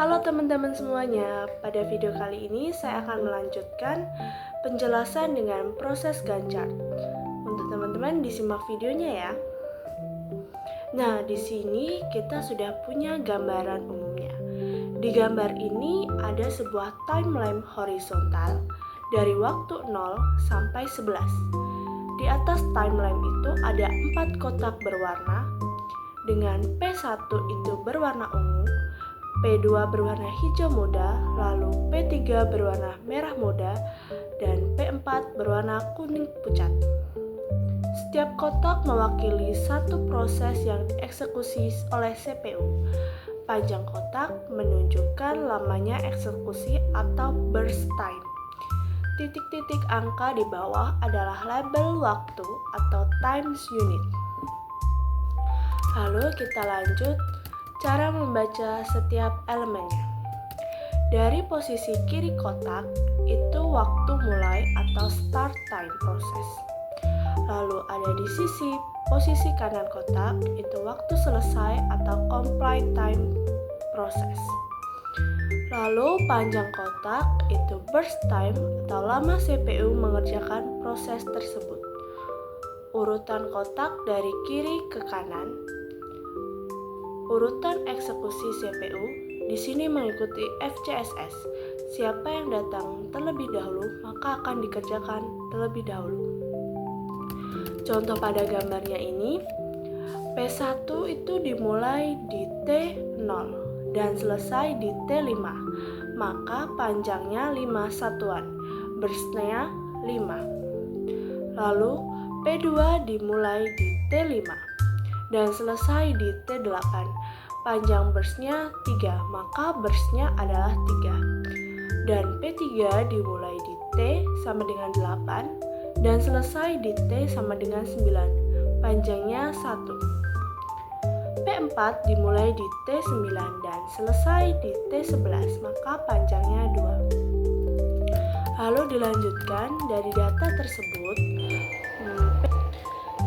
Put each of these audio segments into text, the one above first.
Halo teman-teman semuanya, pada video kali ini saya akan melanjutkan penjelasan dengan proses Gantt. Untuk teman-teman disimak videonya ya. Nah, di sini kita sudah punya gambaran umumnya. Di gambar ini ada sebuah timeline horizontal dari waktu 0 sampai 11. Di atas timeline itu ada 4 kotak berwarna dengan P1 itu berwarna ungu, P2 berwarna hijau muda, lalu P3 berwarna merah muda, dan P4 berwarna kuning pucat. Setiap kotak mewakili satu proses yang dieksekusi oleh CPU. Panjang kotak menunjukkan lamanya eksekusi atau burst time. Titik-titik angka di bawah adalah label waktu atau times unit. Lalu kita lanjut cara membaca setiap elemennya. Dari posisi kiri kotak itu waktu mulai atau start time proses. Lalu ada di posisi kanan kotak itu waktu selesai atau complete time proses. Lalu panjang kotak itu burst time atau lama CPU mengerjakan proses tersebut. Urutan kotak dari kiri ke kanan. Urutan eksekusi CPU di sini mengikuti FCSS. Siapa yang datang terlebih dahulu maka akan dikerjakan terlebih dahulu. Contoh pada gambarnya ini, P1 itu dimulai di T0 dan selesai di T5. Maka panjangnya 5 satuan, burstnya 5. Lalu P2 dimulai di T5 dan selesai di T8. Panjang burstnya 3, maka burstnya adalah 3. Dan P3 dimulai di T sama dengan 8 dan selesai di T sama dengan 9. Panjangnya 1. P4 dimulai di T9 dan selesai di T11, maka panjangnya 2. Lalu dilanjutkan dari data tersebut.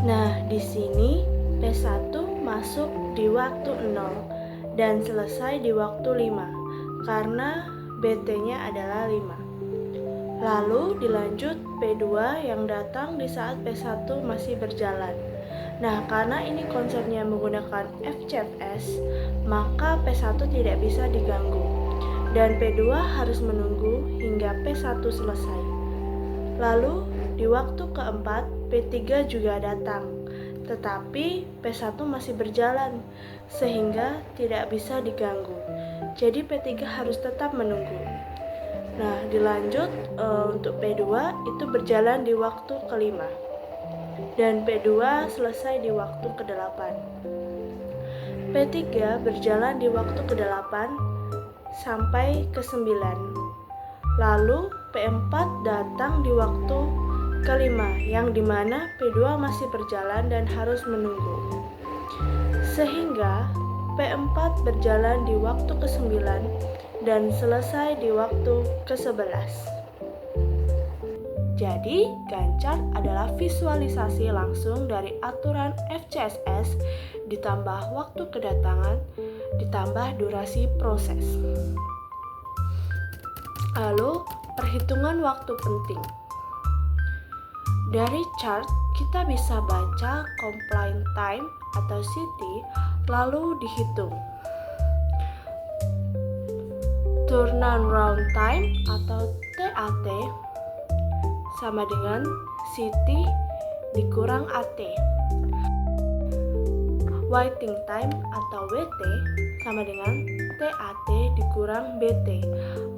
Nah, di sini P1 masuk di waktu 0 dan selesai di waktu 5 karena BT-nya adalah 5. Lalu dilanjut P2 yang datang di saat P1 masih berjalan. Nah, karena ini konsepnya menggunakan FCFS, maka P1 tidak bisa diganggu dan P2 harus menunggu hingga P1 selesai. Lalu di waktu keempat P3 juga datang, tetapi P1 masih berjalan sehingga tidak bisa diganggu. Jadi P3 harus tetap menunggu. Nah, dilanjut untuk P2 itu berjalan di waktu kelima dan P2 selesai di waktu ke-8. P3 berjalan di waktu ke-8 sampai ke-9. Lalu P4 datang di waktu kelima, yang dimana P2 masih berjalan dan harus menunggu. Sehingga P4 berjalan di waktu ke-9 dan selesai di waktu ke-11. Jadi, Gantt adalah visualisasi langsung dari aturan FCSS ditambah waktu kedatangan ditambah durasi proses. Lalu, perhitungan waktu penting. Dari chart, kita bisa baca compline time atau CT, lalu dihitung. Turnaround time atau TAT sama dengan CT dikurang AT. Waiting time atau WT sama dengan TAT dikurang BT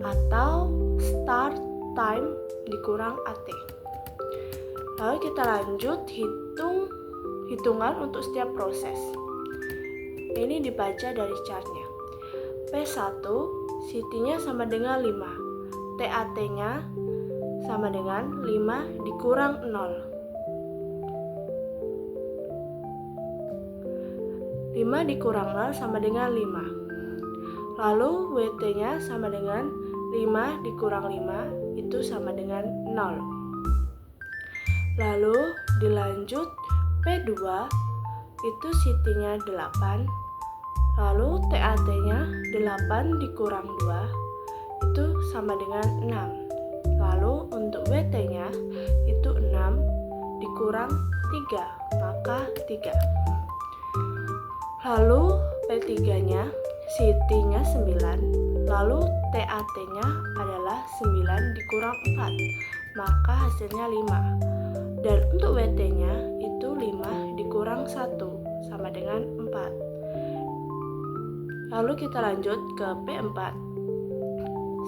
atau start time dikurang AT. Lalu kita lanjut hitungan untuk setiap proses. Ini dibaca dari chartnya. P1 CT-nya sama dengan 5. TAT-nya sama dengan 5 dikurang 0. 5 dikurang 0 sama dengan 5. Lalu WT-nya sama dengan 5 dikurang 5 itu sama dengan 0. Lalu dilanjut P2 itu CT-nya 8. Lalu TAT-nya 8 dikurang 2 itu sama dengan 6. Lalu untuk WT-nya itu 6 dikurang 3, maka 3. Lalu P3-nya, si T-nya 9, lalu TAT-nya adalah 9 dikurang 4, maka hasilnya 5. Dan untuk WT-nya itu 5 dikurang 1, sama dengan 4. Lalu kita lanjut ke P4.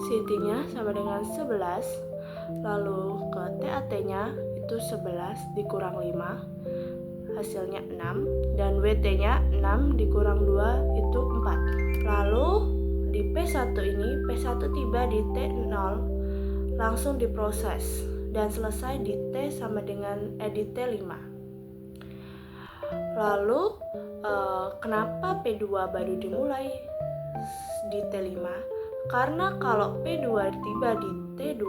Si T-nya sama dengan 11, lalu ke TAT-nya itu 11 dikurang 5, hasilnya 6, dan WT-nya 6 dikurang 2 itu 4. Lalu di P1 ini, P1 tiba di T0, langsung diproses dan selesai di T sama dengan di T5. Lalu kenapa P2 baru dimulai di T5? Karena kalau P2 tiba di T2,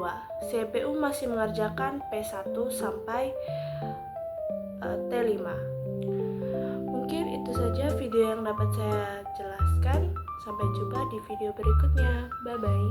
CPU masih mengerjakan P1 sampai T5. Mungkin itu saja video yang dapat saya jelaskan. Sampai jumpa di video berikutnya. Bye-bye.